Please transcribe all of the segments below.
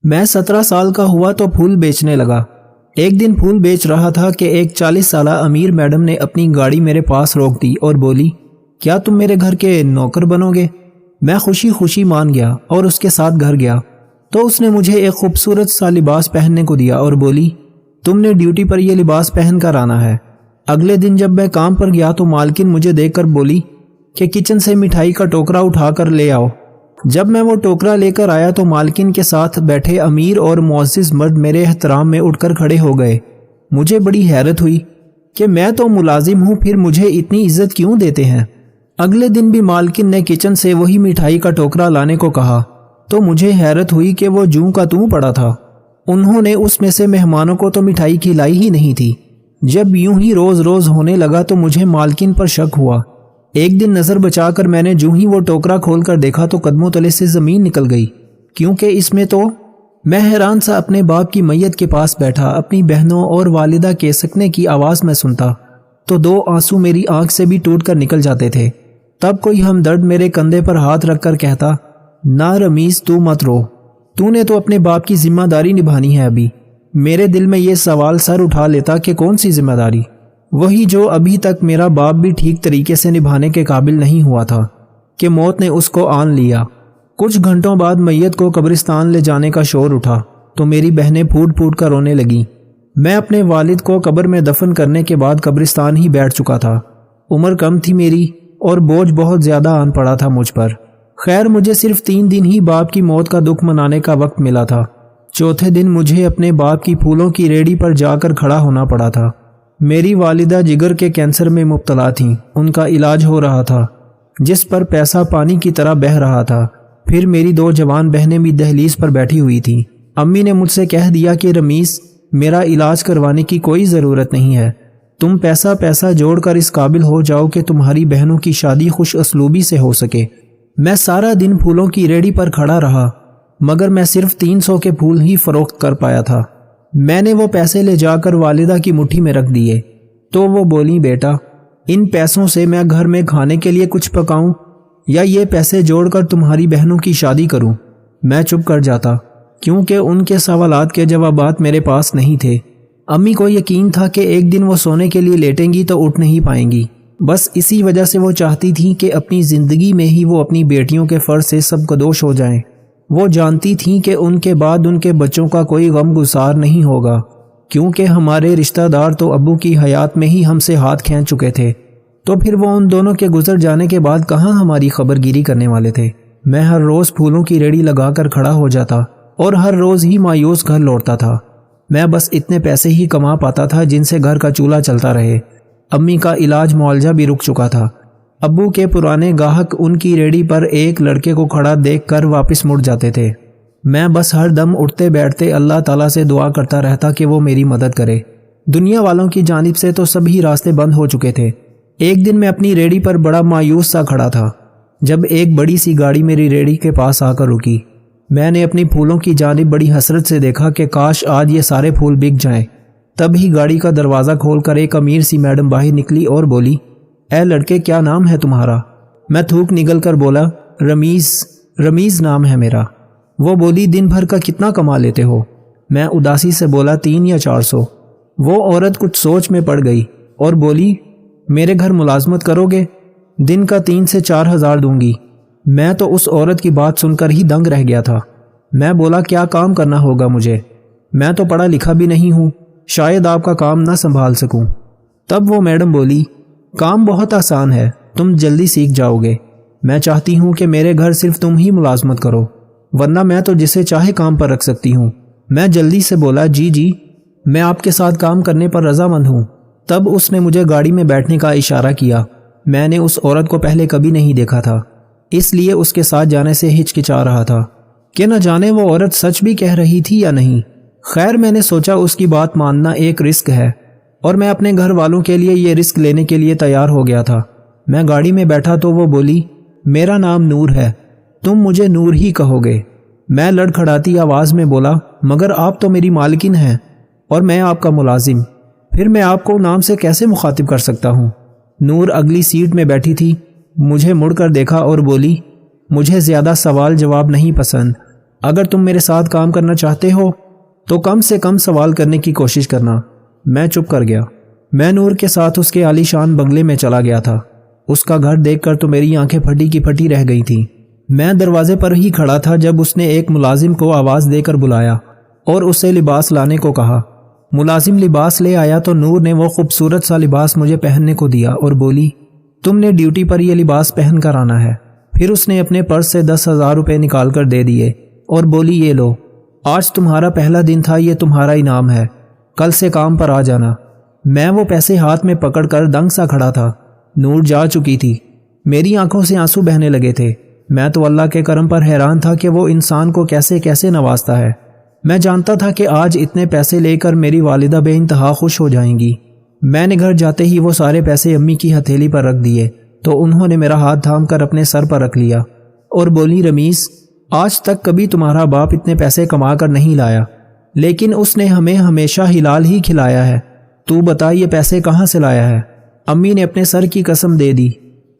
میں 17 سال کا ہوا تو پھول بیچنے لگا۔ ایک دن پھول بیچ رہا تھا کہ ایک 40 سالہ امیر میڈم نے اپنی گاڑی میرے پاس روک دی اور بولی، کیا تم میرے گھر کے نوکر بنو گے؟ میں خوشی خوشی مان گیا اور اس کے ساتھ گھر گیا تو اس نے مجھے ایک خوبصورت سا لباس پہننے کو دیا اور بولی، تم نے ڈیوٹی پر یہ لباس پہن کر آنا ہے۔ اگلے دن جب میں کام پر گیا تو مالکن مجھے دیکھ کر بولی کہ کچن سے مٹھائی کا ٹوکرا اٹھا کر لے آؤ۔ جب میں وہ ٹوکرا لے کر آیا تو مالکن کے ساتھ بیٹھے امیر اور معزز مرد میرے احترام میں اٹھ کر کھڑے ہو گئے۔ مجھے بڑی حیرت ہوئی کہ میں تو ملازم ہوں، پھر مجھے اتنی عزت کیوں دیتے ہیں۔ اگلے دن بھی مالکن نے کچن سے وہی مٹھائی کا ٹوکرا لانے کو کہا تو مجھے حیرت ہوئی کہ وہ جوں کا توں پڑا تھا۔ انہوں نے اس میں سے مہمانوں کو تو مٹھائی کھلائی ہی نہیں تھی۔ جب یوں ہی روز روز ہونے لگا تو مجھے مالکن پر شک ہوا۔ ایک دن نظر بچا کر میں نے جو ہی وہ ٹوکرا کھول کر دیکھا تو قدموں تلے سے زمین نکل گئی، کیونکہ اس میں تو میں حیران سا اپنے باپ کی میت کے پاس بیٹھا اپنی بہنوں اور والدہ کے سکنے کی آواز میں سنتا تو 2 آنسو میری آنکھ سے بھی ٹوٹ کر نکل جاتے تھے۔ تب کوئی ہمدرد میرے کندھے پر ہاتھ رکھ کر کہتا، نہ رمیز تو مت رو، تو نے تو اپنے باپ کی ذمہ داری نبھانی ہے ابھی۔ میرے دل میں یہ سوال سر اٹھا لیتا کہ کون سی ذمہ داری؟ وہی جو ابھی تک میرا باپ بھی ٹھیک طریقے سے نبھانے کے قابل نہیں ہوا تھا کہ موت نے اس کو آن لیا۔ کچھ گھنٹوں بعد میت کو قبرستان لے جانے کا شور اٹھا تو میری بہنیں پھوٹ پھوٹ کر رونے لگیں۔ میں اپنے والد کو قبر میں دفن کرنے کے بعد قبرستان ہی بیٹھ چکا تھا۔ عمر کم تھی میری اور بوجھ بہت زیادہ آن پڑا تھا مجھ پر۔ خیر مجھے صرف 3 دن ہی باپ کی موت کا دکھ منانے کا وقت ملا تھا۔ چوتھے دن مجھے اپنے باپ کی پھولوں کی ریڑھی پر جا کر کھڑا ہونا پڑا تھا۔ میری والدہ جگر کے کینسر میں مبتلا تھیں، ان کا علاج ہو رہا تھا جس پر پیسہ پانی کی طرح بہہ رہا تھا۔ پھر میری 2 جوان بہنیں بھی دہلیز پر بیٹھی ہوئی تھیں۔ امی نے مجھ سے کہہ دیا کہ رمیز، میرا علاج کروانے کی کوئی ضرورت نہیں ہے، تم پیسہ جوڑ کر اس قابل ہو جاؤ کہ تمہاری بہنوں کی شادی خوش اسلوبی سے ہو سکے۔ میں سارا دن پھولوں کی ریڑھی پر کھڑا رہا مگر میں صرف 300 کے پھول ہی فروخت کر پایا تھا۔ میں نے وہ پیسے لے جا کر والدہ کی مٹھی میں رکھ دیے تو وہ بولی، بیٹا ان پیسوں سے میں گھر میں کھانے کے لیے کچھ پکاؤں یا یہ پیسے جوڑ کر تمہاری بہنوں کی شادی کروں؟ میں چپ کر جاتا کیونکہ ان کے سوالات کے جوابات میرے پاس نہیں تھے۔ امی کو یقین تھا کہ ایک دن وہ سونے کے لیے لیٹیں گی تو اٹھ نہیں پائیں گی، بس اسی وجہ سے وہ چاہتی تھیں کہ اپنی زندگی میں ہی وہ اپنی بیٹیوں کے فرض سے سب قدوش ہو جائیں۔ وہ جانتی تھیں کہ ان کے بعد ان کے بچوں کا کوئی غم گسار نہیں ہوگا، کیونکہ ہمارے رشتہ دار تو ابو کی حیات میں ہی ہم سے ہاتھ کھینچ چکے تھے، تو پھر وہ ان دونوں کے گزر جانے کے بعد کہاں ہماری خبر گیری کرنے والے تھے۔ میں ہر روز پھولوں کی ریڑھی لگا کر کھڑا ہو جاتا اور ہر روز ہی مایوس گھر لوٹتا تھا۔ میں بس اتنے پیسے ہی کما پاتا تھا جن سے گھر کا چولہا چلتا رہے۔ امی کا علاج معالجہ بھی رک چکا تھا۔ ابو کے پرانے گاہک ان کی ریڑھی پر ایک لڑکے کو کھڑا دیکھ کر واپس مڑ جاتے تھے۔ میں بس ہر دم اٹھتے بیٹھتے اللہ تعالیٰ سے دعا کرتا رہتا کہ وہ میری مدد کرے۔ دنیا والوں کی جانب سے تو سبھی راستے بند ہو چکے تھے۔ ایک دن میں اپنی ریڑھی پر بڑا مایوس سا کھڑا تھا جب ایک بڑی سی گاڑی میری ریڑھی کے پاس آ کر رکی۔ میں نے اپنی پھولوں کی جانب بڑی حسرت سے دیکھا کہ کاش آج یہ سارے پھول بک جائیں۔ تب ہی گاڑی کا دروازہ کھول کر ایک امیر سی میڈم باہر نکلی اور بولی، اے لڑکے کیا نام ہے تمہارا؟ میں تھوک نگل کر بولا، رمیز نام ہے میرا۔ وہ بولی، دن بھر کا کتنا کما لیتے ہو؟ میں اداسی سے بولا، 300 یا 400۔ وہ عورت کچھ سوچ میں پڑ گئی اور بولی، میرے گھر ملازمت کرو گے؟ دن کا 3 سے 4 ہزار دوں گی۔ میں تو اس عورت کی بات سن کر ہی دنگ رہ گیا تھا۔ میں بولا، کیا کام کرنا ہوگا مجھے؟ میں تو پڑھا لکھا بھی نہیں ہوں، شاید آپ کا کام نہ سنبھال سکوں۔ تب وہ میڈم بولی، کام بہت آسان ہے، تم جلدی سیکھ جاؤ گے۔ میں چاہتی ہوں کہ میرے گھر صرف تم ہی ملازمت کرو، ورنہ میں تو جسے چاہے کام پر رکھ سکتی ہوں۔ میں جلدی سے بولا، جی میں آپ کے ساتھ کام کرنے پر رضامند ہوں۔ تب اس نے مجھے گاڑی میں بیٹھنے کا اشارہ کیا۔ میں نے اس عورت کو پہلے کبھی نہیں دیکھا تھا، اس لیے اس کے ساتھ جانے سے ہچکچا رہا تھا کہ نہ جانے وہ عورت سچ بھی کہہ رہی تھی یا نہیں۔ خیر میں نے سوچا اس کی بات ماننا ایک رسک ہے اور میں اپنے گھر والوں کے لیے یہ رسک لینے کے لیے تیار ہو گیا تھا۔ میں گاڑی میں بیٹھا تو وہ بولی، میرا نام نور ہے، تم مجھے نور ہی کہو گے۔ میں لڑکھڑاتی آواز میں بولا، مگر آپ تو میری مالکن ہیں اور میں آپ کا ملازم، پھر میں آپ کو نام سے کیسے مخاطب کر سکتا ہوں؟ نور اگلی سیٹ میں بیٹھی تھی، مجھے مڑ کر دیکھا اور بولی، مجھے زیادہ سوال جواب نہیں پسند، اگر تم میرے ساتھ کام کرنا چاہتے ہو تو کم سے کم سوال کرنے کی کوشش کرنا۔ میں چپ کر گیا۔ میں نور کے ساتھ اس کے عالی شان بنگلے میں چلا گیا تھا۔ اس کا گھر دیکھ کر تو میری آنکھیں پھٹی کی پھٹی رہ گئی تھیں۔ میں دروازے پر ہی کھڑا تھا جب اس نے ایک ملازم کو آواز دے کر بلایا اور اسے لباس لانے کو کہا۔ ملازم لباس لے آیا تو نور نے وہ خوبصورت سا لباس مجھے پہننے کو دیا اور بولی، تم نے ڈیوٹی پر یہ لباس پہن کر آنا ہے۔ پھر اس نے اپنے پرس سے 10,000 روپے نکال کر دے دیے اور بولی، یہ لو، آج تمہارا پہلا دن تھا، یہ تمہارا انعام ہے، کل سے کام پر آ جانا۔ میں وہ پیسے ہاتھ میں پکڑ کر دنگ سا کھڑا تھا۔ نور جا چکی تھی۔ میری آنکھوں سے آنسو بہنے لگے تھے۔ میں تو اللہ کے کرم پر حیران تھا کہ وہ انسان کو کیسے کیسے نوازتا ہے۔ میں جانتا تھا کہ آج اتنے پیسے لے کر میری والدہ بے انتہا خوش ہو جائیں گی۔ میں نے گھر جاتے ہی وہ سارے پیسے امی کی ہتھیلی پر رکھ دیے تو انہوں نے میرا ہاتھ تھام کر اپنے سر پر رکھ لیا اور بولی، رمیز، آج تک کبھی تمہارا باپ اتنے پیسے کما کر نہیں لایا، لیکن اس نے ہمیں ہمیشہ ہلال ہی کھلایا ہے۔ تو بتا یہ پیسے کہاں سے لایا ہے؟ امی نے اپنے سر کی قسم دے دی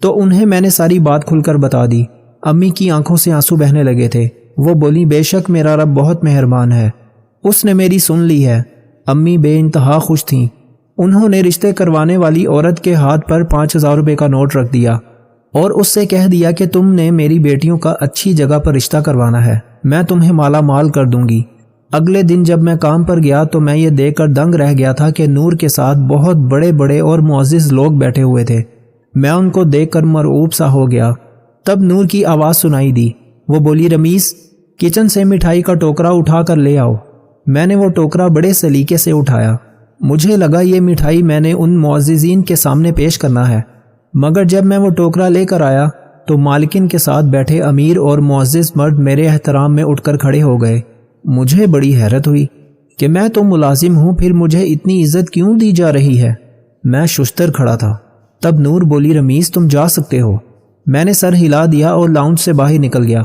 تو انہیں میں نے ساری بات کھل کر بتا دی۔ امی کی آنکھوں سے آنسو بہنے لگے تھے۔ وہ بولی، بے شک میرا رب بہت مہربان ہے، اس نے میری سن لی ہے۔ امی بے انتہا خوش تھیں۔ انہوں نے رشتے کروانے والی عورت کے ہاتھ پر 5,000 روپے کا نوٹ رکھ دیا اور اس سے کہہ دیا کہ تم نے میری بیٹیوں کا اچھی جگہ پر رشتہ کروانا ہے، میں تمہیں مالا مال کر دوں گی۔ اگلے دن جب میں کام پر گیا تو میں یہ دیکھ کر دنگ رہ گیا تھا کہ نور کے ساتھ بہت بڑے بڑے اور معزز لوگ بیٹھے ہوئے تھے۔ میں ان کو دیکھ کر مرعوب سا ہو گیا۔ تب نور کی آواز سنائی دی۔ وہ بولی، رمیز، کچن سے مٹھائی کا ٹوکرا اٹھا کر لے آؤ۔ میں نے وہ ٹوکرا بڑے سلیقے سے اٹھایا۔ مجھے لگا یہ مٹھائی میں نے ان معززین کے سامنے پیش کرنا ہے، مگر جب میں وہ ٹوکرا لے کر آیا تو مالکن کے ساتھ بیٹھے امیر اور معزز مرد میرے احترام میں اٹھ کر کھڑے ہو گئے۔ مجھے بڑی حیرت ہوئی کہ میں تو ملازم ہوں، پھر مجھے اتنی عزت کیوں دی جا رہی ہے؟ میں ششتر کھڑا تھا۔ تب نور بولی، رمیز، تم جا سکتے ہو۔ میں نے سر ہلا دیا اور لاؤنج سے باہر نکل گیا۔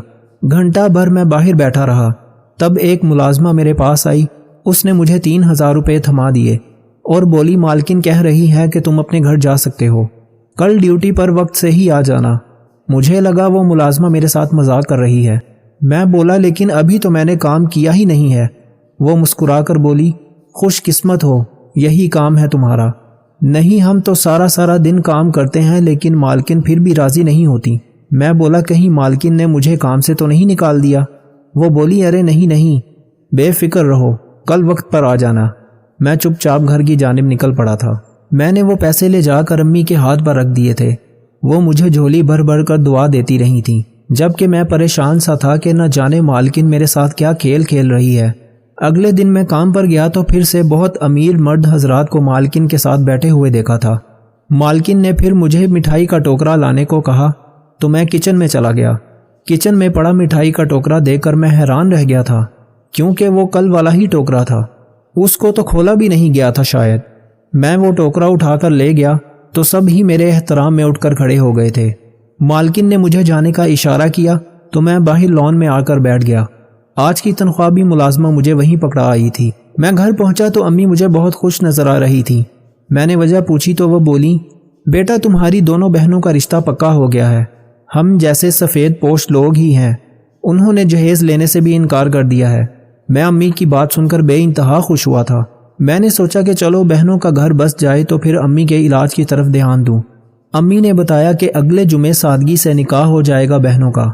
گھنٹہ بھر میں باہر بیٹھا رہا۔ تب ایک ملازمہ میرے پاس آئی۔ اس نے مجھے 3,000 روپے تھما دیے اور بولی، مالکن کہہ رہی ہے کہ تم اپنے گھر جا سکتے ہو، کل ڈیوٹی پر وقت سے ہی آ جانا۔ مجھے لگا وہ ملازمہ میرے ساتھ مذاق کر رہی ہے۔ میں بولا، لیکن ابھی تو میں نے کام کیا ہی نہیں ہے۔ وہ مسکرا کر بولی، خوش قسمت ہو، یہی کام ہے تمہارا۔ نہیں، ہم تو سارا دن کام کرتے ہیں لیکن مالکن پھر بھی راضی نہیں ہوتی۔ میں بولا، کہیں مالکن نے مجھے کام سے تو نہیں نکال دیا؟ وہ بولی، ارے نہیں، بے فکر رہو، کل وقت پر آ جانا۔ میں چپ چاپ گھر کی جانب نکل پڑا تھا۔ میں نے وہ پیسے لے جا کر امی کے ہاتھ پر رکھ دیے تھے۔ وہ مجھے جھولی بھر بھر کر دعا دیتی رہی تھیں، جبکہ میں پریشان سا تھا کہ نہ جانے مالکن میرے ساتھ کیا کھیل کھیل رہی ہے۔ اگلے دن میں کام پر گیا تو پھر سے بہت امیر مرد حضرات کو مالکن کے ساتھ بیٹھے ہوئے دیکھا تھا۔ مالکن نے پھر مجھے مٹھائی کا ٹوکرا لانے کو کہا تو میں کچن میں چلا گیا۔ کچن میں پڑا مٹھائی کا ٹوکرا دیکھ کر میں حیران رہ گیا تھا، کیونکہ وہ کل والا ہی ٹوکرا تھا، اس کو تو کھولا بھی نہیں گیا تھا شاید۔ میں وہ ٹوکرا اٹھا کر لے گیا تو سب ہی میرے احترام میں اٹھ کر کھڑے ہو گئے تھے۔ مالکن نے مجھے جانے کا اشارہ کیا تو میں باہر لان میں آ کر بیٹھ گیا۔ آج کی تنخواہ بھی ملازمہ مجھے وہیں پکڑا آئی تھی۔ میں گھر پہنچا تو امی مجھے بہت خوش نظر آ رہی تھی۔ میں نے وجہ پوچھی تو وہ بولی، بیٹا تمہاری دونوں بہنوں کا رشتہ پکا ہو گیا ہے، ہم جیسے سفید پوش لوگ ہی ہیں، انہوں نے جہیز لینے سے بھی انکار کر دیا ہے۔ میں امی کی بات سن کر بے انتہا خوش ہوا تھا۔ میں نے سوچا کہ چلو بہنوں کا گھر بس جائے تو پھر امی کے علاج کی طرف دھیان دوں۔ امی نے بتایا کہ اگلے جمعے سادگی سے نکاح ہو جائے گا بہنوں کا۔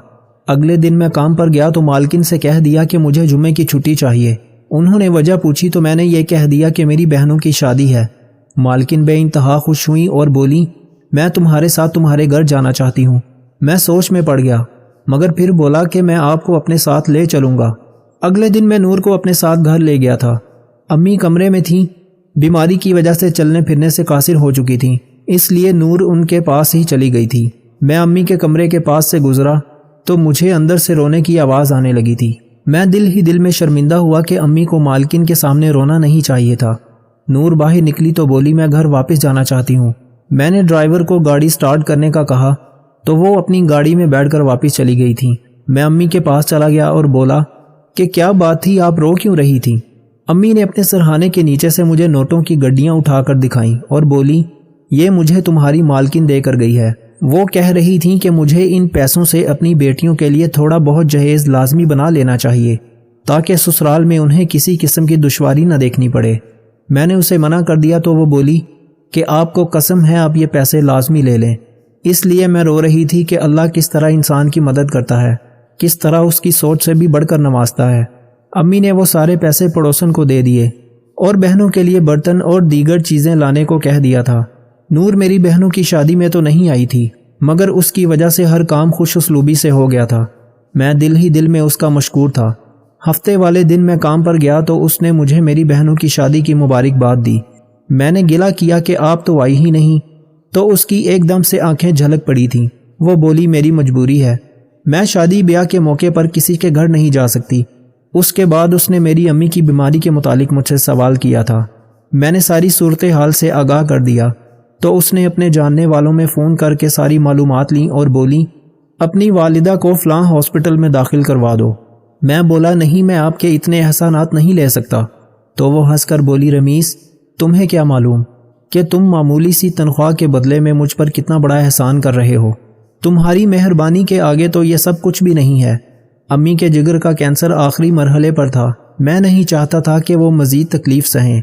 اگلے دن میں کام پر گیا تو مالکن سے کہہ دیا کہ مجھے جمعے کی چھٹی چاہیے۔ انہوں نے وجہ پوچھی تو میں نے یہ کہہ دیا کہ میری بہنوں کی شادی ہے۔ مالکن بے انتہا خوش ہوئی اور بولی، میں تمہارے ساتھ تمہارے گھر جانا چاہتی ہوں۔ میں سوچ میں پڑ گیا، مگر پھر بولا کہ میں آپ کو اپنے ساتھ لے چلوں گا۔ اگلے دن میں نور کو اپنے ساتھ گھر لے گیا تھا۔ امی کمرے میں تھیں، بیماری کی وجہ سے چلنے پھرنے سے قاصر ہو چکی تھیں، اس لیے نور ان کے پاس ہی چلی گئی تھی۔ میں امی کے کمرے کے پاس سے گزرا تو مجھے اندر سے رونے کی آواز آنے لگی تھی۔ میں دل ہی دل میں شرمندہ ہوا کہ امی کو مالکن کے سامنے رونا نہیں چاہیے تھا۔ نور باہر نکلی تو بولی، میں گھر واپس جانا چاہتی ہوں۔ میں نے ڈرائیور کو گاڑی سٹارٹ کرنے کا کہا تو وہ اپنی گاڑی میں بیٹھ کر واپس چلی گئی تھی۔ میں امی کے پاس چلا گیا اور بولا کہ کیا بات تھی، آپ رو کیوں رہی تھی؟ امی نے اپنے سرہانے کے نیچے سے مجھے نوٹوں کی گڈیاں اٹھا کر دکھائیں اور بولی، یہ مجھے تمہاری مالکن دے کر گئی ہے، وہ کہہ رہی تھیں کہ مجھے ان پیسوں سے اپنی بیٹیوں کے لیے تھوڑا بہت جہیز لازمی بنا لینا چاہیے تاکہ سسرال میں انہیں کسی قسم کی دشواری نہ دیکھنی پڑے۔ میں نے اسے منع کر دیا تو وہ بولی کہ آپ کو قسم ہے آپ یہ پیسے لازمی لے لیں۔ اس لیے میں رو رہی تھی کہ اللہ کس طرح انسان کی مدد کرتا ہے، کس طرح اس کی سوچ سے بھی بڑھ کر نوازتا ہے۔ امی نے وہ سارے پیسے پڑوسن کو دے دیے اور بہنوں کے لیے برتن اور دیگر چیزیں لانے کو کہہ دیا تھا۔ نور میری بہنوں کی شادی میں تو نہیں آئی تھی، مگر اس کی وجہ سے ہر کام خوش اسلوبی سے ہو گیا تھا۔ میں دل ہی دل میں اس کا مشکور تھا۔ ہفتے والے دن میں کام پر گیا تو اس نے مجھے میری بہنوں کی شادی کی مبارکباد دی۔ میں نے گلہ کیا کہ آپ تو آئی ہی نہیں، تو اس کی ایک دم سے آنکھیں جھلک پڑی تھیں۔ وہ بولی میری مجبوری ہے، میں شادی بیاہ کے موقع پر کسی کے گھر نہیں جا سکتی۔ اس کے بعد اس نے میری امی کی بیماری کے متعلق مجھ سے سوال کیا تھا۔ میں نے ساری صورتحال سے آگاہ کر دیا تو اس نے اپنے جاننے والوں میں فون کر کے ساری معلومات لیں اور بولی اپنی والدہ کو فلاں ہاسپٹل میں داخل کروا دو۔ میں بولا نہیں، میں آپ کے اتنے احسانات نہیں لے سکتا۔ تو وہ ہنس کر بولی رمیز، تمہیں کیا معلوم کہ تم معمولی سی تنخواہ کے بدلے میں مجھ پر کتنا بڑا احسان کر رہے ہو؟ تمہاری مہربانی کے آگے تو یہ سب کچھ بھی نہیں ہے۔ امی کے جگر کا کینسر آخری مرحلے پر تھا۔ میں نہیں چاہتا تھا کہ وہ مزید تکلیف سہیں،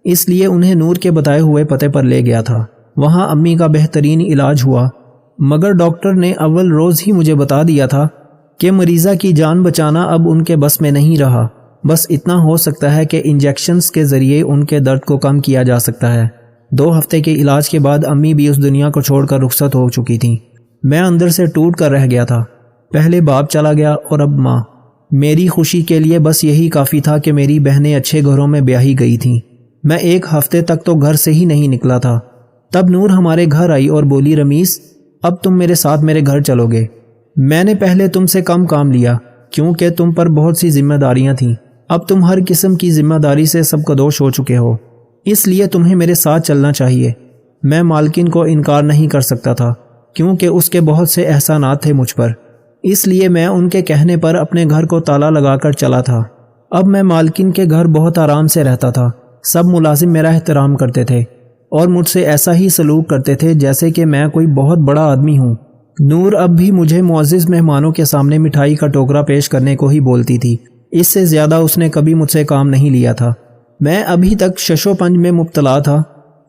اس لیے انہیں نور کے بتائے ہوئے پتے پر لے گیا تھا۔ وہاں امی کا بہترین علاج ہوا، مگر ڈاکٹر نے اول روز ہی مجھے بتا دیا تھا کہ مریضہ کی جان بچانا اب ان کے بس میں نہیں رہا۔ بس اتنا ہو سکتا ہے کہ انجیکشنز کے ذریعے ان کے درد کو کم کیا جا سکتا ہے۔ 2 ہفتے کے علاج کے بعد امی بھی اس دنیا کو چھوڑ کر رخصت ہو چکی تھیں۔ میں اندر سے ٹوٹ کر رہ گیا تھا۔ پہلے باپ چلا گیا اور اب ماں۔ میری خوشی کے لیے بس یہی کافی تھا کہ میری بہنیں اچھے گھروں میں بیاہی گئی تھیں۔ میں 1 ہفتے تک تو گھر سے ہی نہیں نکلا تھا۔ تب نور ہمارے گھر آئی اور بولی رمیز، اب تم میرے ساتھ میرے گھر چلو گے۔ میں نے پہلے تم سے کم کام لیا کیونکہ تم پر بہت سی ذمہ داریاں تھیں۔ اب تم ہر قسم کی ذمہ داری سے سب قدوش ہو چکے ہو، اس لیے تمہیں میرے ساتھ چلنا چاہیے۔ میں مالکن کو انکار نہیں کر سکتا تھا کیونکہ اس کے بہت سے احسانات تھے مجھ پر، اس لیے میں ان کے کہنے پر اپنے گھر کو تالا لگا کر چلا تھا۔ اب میں مالکن کے گھر بہت آرام سے رہتا تھا۔ سب ملازم میرا احترام کرتے تھے اور مجھ سے ایسا ہی سلوک کرتے تھے جیسے کہ میں کوئی بہت بڑا آدمی ہوں۔ نور اب بھی مجھے معزز مہمانوں کے سامنے مٹھائی کا ٹوکرا پیش کرنے کو ہی بولتی تھی، اس سے زیادہ اس نے کبھی مجھ سے کام نہیں لیا تھا۔ میں ابھی تک شش و پنج میں مبتلا تھا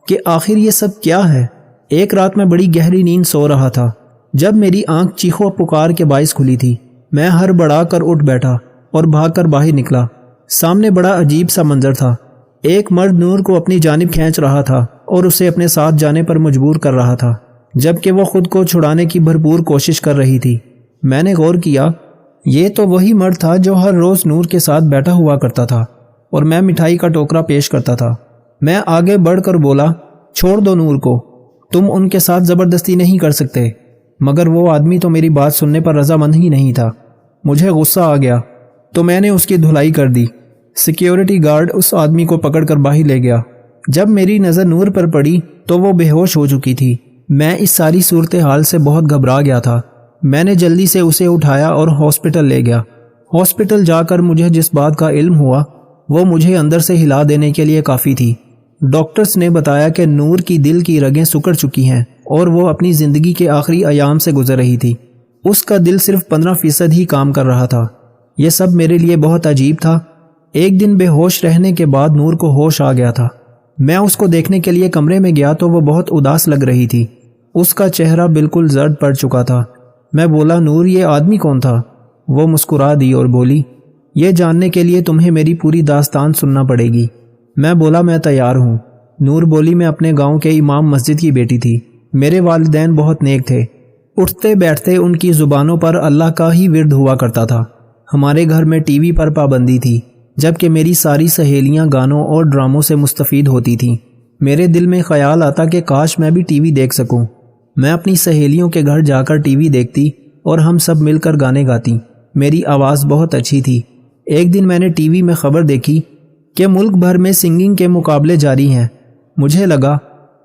کہ آخر یہ سب کیا ہے۔ ایک رات میں بڑی گہری نیند سو رہا تھا جب میری آنکھ چیخو پکار کے باعث کھلی تھی۔ میں ہڑبڑا کر اٹھ بیٹھا اور بھاگ کر باہر نکلا۔ سامنے بڑا عجیب سا منظر تھا۔ ایک مرد نور کو اپنی جانب کھینچ رہا تھا اور اسے اپنے ساتھ جانے پر مجبور کر رہا تھا، جبکہ وہ خود کو چھڑانے کی بھرپور کوشش کر رہی تھی۔ میں نے غور کیا، یہ تو وہی مرد تھا جو ہر روز نور کے ساتھ بیٹھا ہوا کرتا تھا اور میں مٹھائی کا ٹوکرا پیش کرتا تھا۔ میں آگے بڑھ کر بولا، چھوڑ دو نور کو، تم ان کے ساتھ زبردستی نہیں کر سکتے۔ مگر وہ آدمی تو میری بات سننے پر رضامند ہی نہیں تھا۔ مجھے غصہ آ گیا تو میں نے اس کی دھلائی کر دی۔ سیکیورٹی گارڈ اس آدمی کو پکڑ کر باہر لے گیا۔ جب میری نظر نور پر پڑی تو وہ بے ہوش ہو چکی تھی۔ میں اس ساری صورتحال سے بہت گھبرا گیا تھا۔ میں نے جلدی سے اسے اٹھایا اور ہاسپٹل لے گیا۔ ہاسپٹل جا کر مجھے جس بات کا علم ہوا وہ مجھے اندر سے ہلا دینے کے لیے کافی تھی۔ ڈاکٹرز نے بتایا کہ نور کی دل کی رگیں سکڑ چکی ہیں اور وہ اپنی زندگی کے آخری ایام سے گزر رہی تھی۔ اس کا دل صرف 15% ہی کام کر رہا تھا۔ یہ سب میرے لیے بہت عجیب تھا۔ ایک دن بے ہوش رہنے کے بعد نور کو ہوش آ گیا تھا۔ میں اس کو دیکھنے کے لیے کمرے میں گیا تو وہ بہت اداس لگ رہی تھی۔ اس کا چہرہ بالکل زرد پڑ چکا تھا۔ میں بولا، نور یہ آدمی کون تھا؟ وہ مسکرا دی اور بولی، یہ جاننے کے لیے تمہیں میری پوری داستان سننا پڑے گی۔ میں بولا، میں تیار ہوں۔ نور بولی، میں اپنے گاؤں کے امام مسجد کی بیٹی تھی۔ میرے والدین بہت نیک تھے۔ اٹھتے بیٹھتے ان کی زبانوں پر اللہ کا ہی ورد ہوا کرتا تھا۔ ہمارے گھر میں ٹی وی پر پابندی تھی، جبکہ میری ساری سہیلیاں گانوں اور ڈراموں سے مستفید ہوتی تھیں۔ میرے دل میں خیال آتا کہ کاش میں بھی ٹی وی دیکھ سکوں۔ میں اپنی سہیلیوں کے گھر جا کر ٹی وی دیکھتی اور ہم سب مل کر گانے گاتی۔ میری آواز بہت اچھی تھی۔ ایک دن میں نے ٹی وی میں خبر دیکھی کہ ملک بھر میں سنگنگ کے مقابلے جاری ہیں۔ مجھے لگا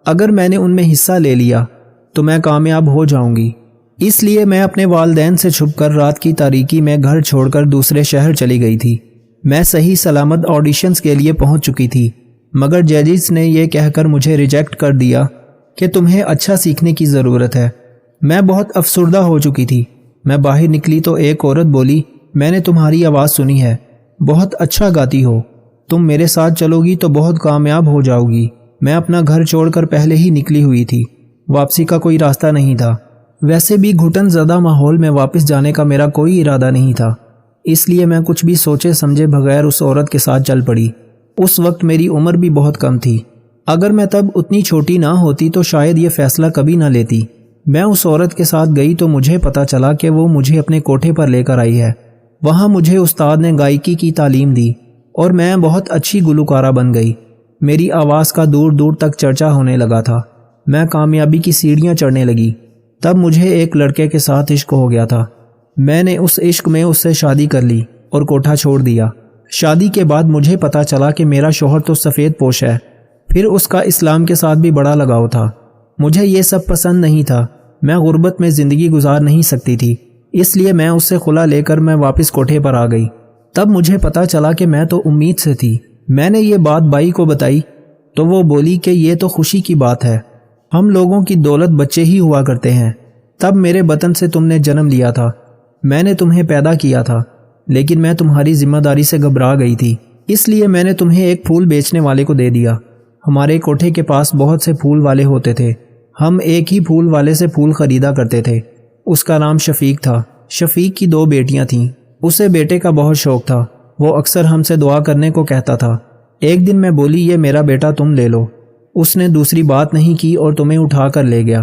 اگر میں نے ان میں حصہ لے لیا تو میں کامیاب ہو جاؤں گی۔ اس لیے میں اپنے والدین سے چھپ کر رات کی تاریکی میں گھر چھوڑ کر دوسرے شہر چلی گئی تھی۔ میں صحیح سلامت آڈیشنز کے لیے پہنچ چکی تھی، مگر ججز نے یہ کہہ کر مجھے ریجیکٹ کر دیا کہ تمہیں اچھا سیکھنے کی ضرورت ہے۔ میں بہت افسردہ ہو چکی تھی۔ میں باہر نکلی تو ایک عورت بولی، میں نے تمہاری آواز سنی ہے، بہت اچھا گاتی ہو، تم میرے ساتھ چلو گی تو بہت کامیاب ہو جاؤ گی۔ میں اپنا گھر چھوڑ کر پہلے ہی نکلی ہوئی تھی، واپسی کا کوئی راستہ نہیں تھا۔ ویسے بھی گھٹن زدہ ماحول میں واپس جانے کا میرا کوئی ارادہ نہیں تھا، اس لیے میں کچھ بھی سوچے سمجھے بغیر اس عورت کے ساتھ چل پڑی۔ اس وقت میری عمر بھی بہت کم تھی، اگر میں تب اتنی چھوٹی نہ ہوتی تو شاید یہ فیصلہ کبھی نہ لیتی۔ میں اس عورت کے ساتھ گئی تو مجھے پتہ چلا کہ وہ مجھے اپنے کوٹھے پر لے کر آئی ہے۔ وہاں مجھے استاد نے گائیکی کی تعلیم دی اور میں بہت اچھی گلوکارہ بن گئی۔ میری آواز کا دور دور تک چرچا ہونے لگا تھا۔ میں کامیابی کی سیڑھیاں چڑھنے لگی۔ تب مجھے ایک لڑکے کے ساتھ عشق ہو گیا تھا۔ میں نے اس عشق میں اس سے شادی کر لی اور کوٹھا چھوڑ دیا۔ شادی کے بعد مجھے پتہ چلا کہ میرا شوہر تو سفید پوش ہے، پھر اس کا اسلام کے ساتھ بھی بڑا لگاؤ تھا۔ مجھے یہ سب پسند نہیں تھا، میں غربت میں زندگی گزار نہیں سکتی تھی، اس لیے میں اس سے خلا لے کر میں واپس کوٹھے پر آ گئی۔ تب مجھے پتہ چلا کہ میں تو امید سے تھی۔ میں نے یہ بات بائی کو بتائی تو وہ بولی کہ یہ تو خوشی کی بات ہے، ہم لوگوں کی دولت بچے ہی ہوا کرتے ہیں۔ تب میرے بطن سے تم نے جنم لیا تھا، میں نے تمہیں پیدا کیا تھا، لیکن میں تمہاری ذمہ داری سے گھبرا گئی تھی، اس لیے میں نے تمہیں ایک پھول بیچنے والے کو دے دیا۔ ہمارے کوٹھے کے پاس بہت سے پھول والے ہوتے تھے، ہم ایک ہی پھول والے سے پھول خریدا کرتے تھے۔ اس کا نام شفیق تھا۔ شفیق کی 2 بیٹیاں تھیں، اسے بیٹے کا بہت شوق تھا، وہ اکثر ہم سے دعا کرنے کو کہتا تھا۔ ایک دن میں بولی، یہ میرا بیٹا تم لے لو۔ اس نے دوسری بات نہیں کی اور تمہیں اٹھا کر لے گیا،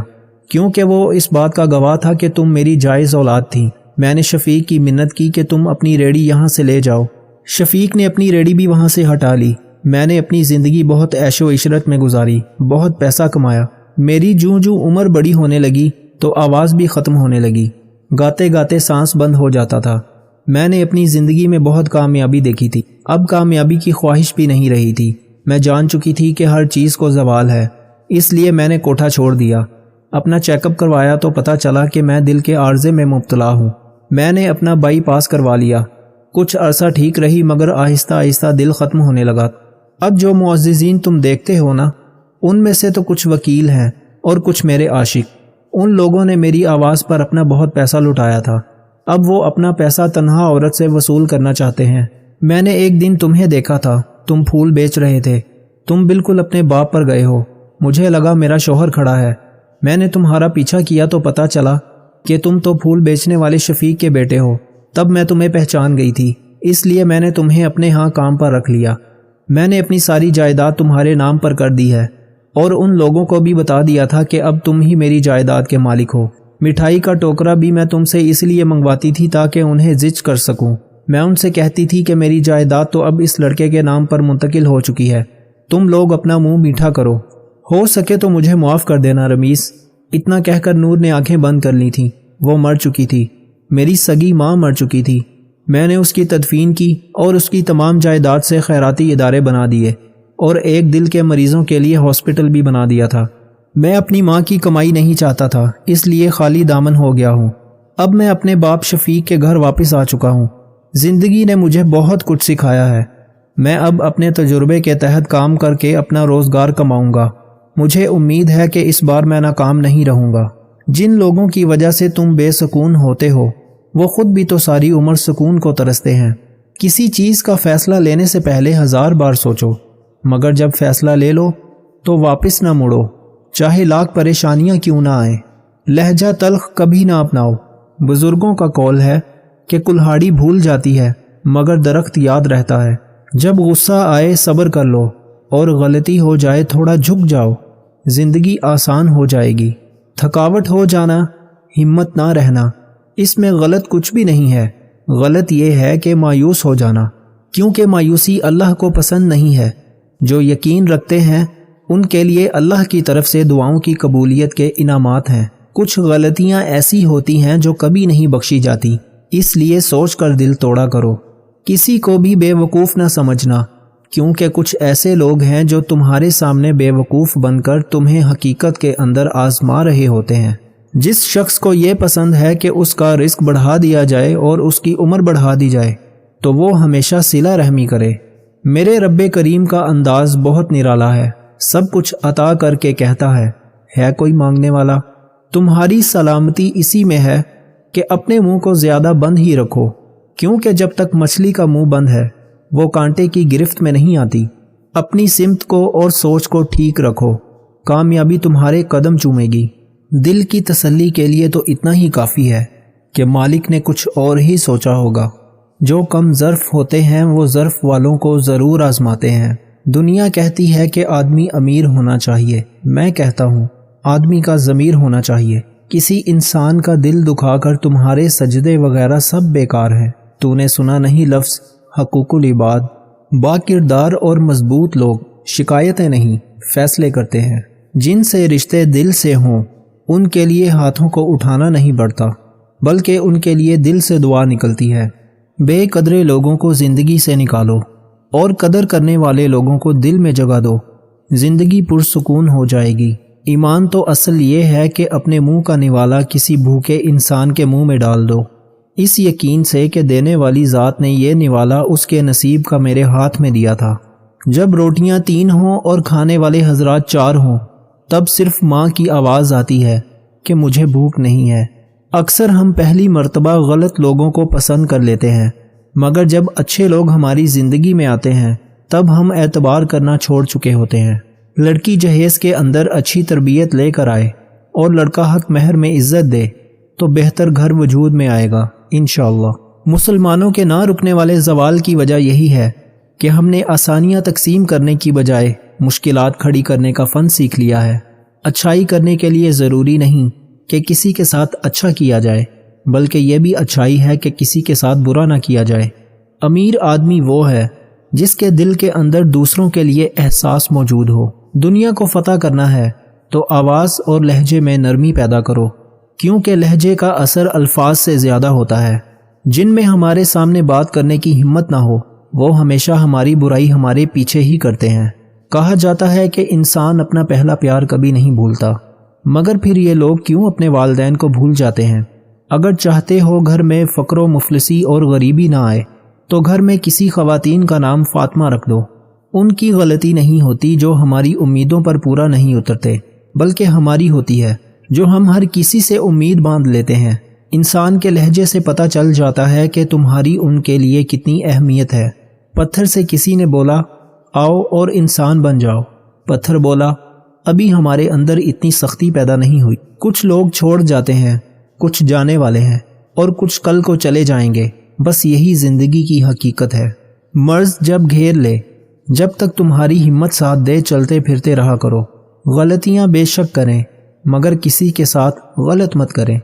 کیونکہ وہ اس بات کا گواہ تھا کہ تم میری جائز اولاد تھی۔ میں نے شفیق کی منت کی کہ تم اپنی ریڑھی یہاں سے لے جاؤ۔ شفیق نے اپنی ریڑھی بھی وہاں سے ہٹا لی۔ میں نے اپنی زندگی بہت عیش و عشرت میں گزاری، بہت پیسہ کمایا۔ میری جوں جوں عمر بڑی ہونے لگی تو آواز بھی ختم ہونے لگی، گاتے گاتے سانس بند ہو جاتا تھا۔ میں نے اپنی زندگی میں بہت کامیابی دیکھی تھی، اب کامیابی کی خواہش بھی نہیں رہی تھی۔ میں جان چکی تھی کہ ہر چیز کو زوال ہے، اس لیے میں نے کوٹھا چھوڑ دیا۔ اپنا چیک اپ کروایا تو پتہ چلا کہ میں دل کے عارضے میں مبتلا ہوں۔ میں نے اپنا بائی پاس کروا لیا، کچھ عرصہ ٹھیک رہی مگر آہستہ آہستہ دل ختم ہونے لگا۔ اب جو معززین تم دیکھتے ہو نا، ان میں سے تو کچھ وکیل ہیں اور کچھ میرے عاشق۔ ان لوگوں نے میری آواز پر اپنا بہت پیسہ لٹایا تھا، اب وہ اپنا پیسہ تنہا عورت سے وصول کرنا چاہتے ہیں۔ میں نے ایک دن تمہیں دیکھا تھا، تم پھول بیچ رہے تھے، تم بالکل اپنے باپ پر گئے ہو۔ مجھے لگا میرا شوہر کھڑا ہے، میں نے تمہارا پیچھا کیا تو پتہ چلا کہ تم تو پھول بیچنے والے شفیق کے بیٹے ہو۔ تب میں تمہیں پہچان گئی تھی، اس لیے میں نے تمہیں اپنے ہاں کام پر رکھ لیا۔ میں نے اپنی ساری جائیداد تمہارے نام پر کر دی ہے اور ان لوگوں کو بھی بتا دیا تھا کہ اب تم ہی میری جائیداد کے مالک ہو۔ مٹھائی کا ٹوکرا بھی میں تم سے اس لیے منگواتی تھی تاکہ انہیں زچ کر سکوں۔ میں ان سے کہتی تھی کہ میری جائیداد تو اب اس لڑکے کے نام پر منتقل ہو چکی ہے، تم لوگ اپنا منہ میٹھا کرو، ہو سکے تو مجھے معاف کر دینا رمیز۔ اتنا کہہ کر نور نے آنکھیں بند کر لی تھیں، وہ مر چکی تھی، میری سگی ماں مر چکی تھی۔ میں نے اس کی تدفین کی اور اس کی تمام جائیداد سے خیراتی ادارے بنا دیے اور ایک دل کے مریضوں کے لیے ہاسپٹل بھی بنا دیا تھا۔ میں اپنی ماں کی کمائی نہیں چاہتا تھا، اس لیے خالی دامن ہو گیا ہوں۔ اب میں اپنے باپ شفیق کے گھر واپس آ چکا ہوں۔ زندگی نے مجھے بہت کچھ سکھایا ہے، میں اب اپنے تجربے کے تحت کام کر کے اپنا روزگار کماؤں گا۔ مجھے امید ہے کہ اس بار میں ناکام نہیں رہوں گا۔ جن لوگوں کی وجہ سے تم بے سکون ہوتے ہو، وہ خود بھی تو ساری عمر سکون کو ترستے ہیں۔ کسی چیز کا فیصلہ لینے سے پہلے 1000 بار سوچو، مگر جب فیصلہ لے لو تو واپس نہ مڑو، چاہے لاکھ پریشانیاں کیوں نہ آئیں۔ لہجہ تلخ کبھی نہ اپناؤ۔ بزرگوں کا قول ہے کہ کلہاڑی بھول جاتی ہے مگر درخت یاد رہتا ہے۔ جب غصہ آئے صبر کر لو اور غلطی ہو جائے تھوڑا جھک جاؤ، زندگی آسان ہو جائے گی۔ تھکاوٹ ہو جانا، ہمت نہ رہنا، اس میں غلط کچھ بھی نہیں ہے۔ غلط یہ ہے کہ مایوس ہو جانا، کیونکہ مایوسی اللہ کو پسند نہیں ہے۔ جو یقین رکھتے ہیں ان کے لیے اللہ کی طرف سے دعاؤں کی قبولیت کے انعامات ہیں۔ کچھ غلطیاں ایسی ہوتی ہیں جو کبھی نہیں بخشی جاتی، اس لیے سوچ کر دل توڑا کرو۔ کسی کو بھی بے وقوف نہ سمجھنا، کیونکہ کچھ ایسے لوگ ہیں جو تمہارے سامنے بے وقوف بن کر تمہیں حقیقت کے اندر آزما رہے ہوتے ہیں۔ جس شخص کو یہ پسند ہے کہ اس کا رزق بڑھا دیا جائے اور اس کی عمر بڑھا دی جائے تو وہ ہمیشہ صلہ رحمی کرے۔ میرے رب کریم کا انداز بہت نرالا ہے، سب کچھ عطا کر کے کہتا ہے کوئی مانگنے والا؟ تمہاری سلامتی اسی میں ہے کہ اپنے منہ کو زیادہ بند ہی رکھو، کیونکہ جب تک مچھلی کا منہ بند ہے وہ کانٹے کی گرفت میں نہیں آتی۔ اپنی سمت کو اور سوچ کو ٹھیک رکھو، کامیابی تمہارے قدم چومے گی۔ دل کی تسلی کے لیے تو اتنا ہی کافی ہے کہ مالک نے کچھ اور ہی سوچا ہوگا۔ جو کم ظرف ہوتے ہیں وہ ظرف والوں کو ضرور آزماتے ہیں۔ دنیا کہتی ہے کہ آدمی امیر ہونا چاہیے، میں کہتا ہوں آدمی کا ضمیر ہونا چاہیے۔ کسی انسان کا دل دکھا کر تمہارے سجدے وغیرہ سب بیکار ہیں۔ تو نے سنا نہیں لفظ حقوق العباد؟ با کردار اور مضبوط لوگ شکایتیں نہیں، فیصلے کرتے ہیں۔ جن سے رشتے دل سے ہوں ان کے لیے ہاتھوں کو اٹھانا نہیں پڑتا، بلکہ ان کے لیے دل سے دعا نکلتی ہے۔ بے قدرے لوگوں کو زندگی سے نکالو اور قدر کرنے والے لوگوں کو دل میں جگہ دو، زندگی پرسکون ہو جائے گی۔ ایمان تو اصل یہ ہے کہ اپنے منہ کا نوالا کسی بھوکے انسان کے منہ میں ڈال دو، اس یقین سے کہ دینے والی ذات نے یہ نوالا اس کے نصیب کا میرے ہاتھ میں دیا تھا۔ جب روٹیاں 3 ہوں اور کھانے والے حضرات 4 ہوں، تب صرف ماں کی آواز آتی ہے کہ مجھے بھوک نہیں ہے۔ اکثر ہم پہلی مرتبہ غلط لوگوں کو پسند کر لیتے ہیں، مگر جب اچھے لوگ ہماری زندگی میں آتے ہیں تب ہم اعتبار کرنا چھوڑ چکے ہوتے ہیں۔ لڑکی جہیز کے اندر اچھی تربیت لے کر آئے اور لڑکا حق مہر میں عزت دے تو بہتر گھر وجود میں آئے گا انشاءاللہ۔ مسلمانوں کے نہ رکنے والے زوال کی وجہ یہی ہے کہ ہم نے آسانیاں تقسیم کرنے کی بجائے مشکلات کھڑی کرنے کا فن سیکھ لیا ہے۔ اچھائی کرنے کے لیے ضروری نہیں کہ کسی کے ساتھ اچھا کیا جائے، بلکہ یہ بھی اچھائی ہے کہ کسی کے ساتھ برا نہ کیا جائے۔ امیر آدمی وہ ہے جس کے دل کے اندر دوسروں کے لیے احساس موجود ہو۔ دنیا کو فتح کرنا ہے تو آواز اور لہجے میں نرمی پیدا کرو، کیونکہ لہجے کا اثر الفاظ سے زیادہ ہوتا ہے۔ جن میں ہمارے سامنے بات کرنے کی ہمت نہ ہو وہ ہمیشہ ہماری برائی ہمارے پیچھے ہی کرتے ہیں۔ کہا جاتا ہے کہ انسان اپنا پہلا پیار کبھی نہیں بھولتا، مگر پھر یہ لوگ کیوں اپنے والدین کو بھول جاتے ہیں؟ اگر چاہتے ہو گھر میں فقر و مفلسی اور غریبی نہ آئے تو گھر میں کسی خواتین کا نام فاطمہ رکھ دو۔ ان کی غلطی نہیں ہوتی جو ہماری امیدوں پر پورا نہیں اترتے، بلکہ ہماری ہوتی ہے جو ہم ہر کسی سے امید باندھ لیتے ہیں۔ انسان کے لہجے سے پتہ چل جاتا ہے کہ تمہاری ان کے لیے کتنی اہمیت ہے۔ پتھر سے کسی نے بولا آؤ اور انسان بن جاؤ، پتھر بولا ابھی ہمارے اندر اتنی سختی پیدا نہیں ہوئی۔ کچھ لوگ چھوڑ جاتے ہیں، کچھ جانے والے ہیں اور کچھ کل کو چلے جائیں گے، بس یہی زندگی کی حقیقت ہے۔ مرض جب گھیر لے، جب تک تمہاری ہمت ساتھ دے چلتے پھرتے رہا کرو۔ غلطیاں بے شک کریں مگر کسی کے ساتھ غلط مت کریں۔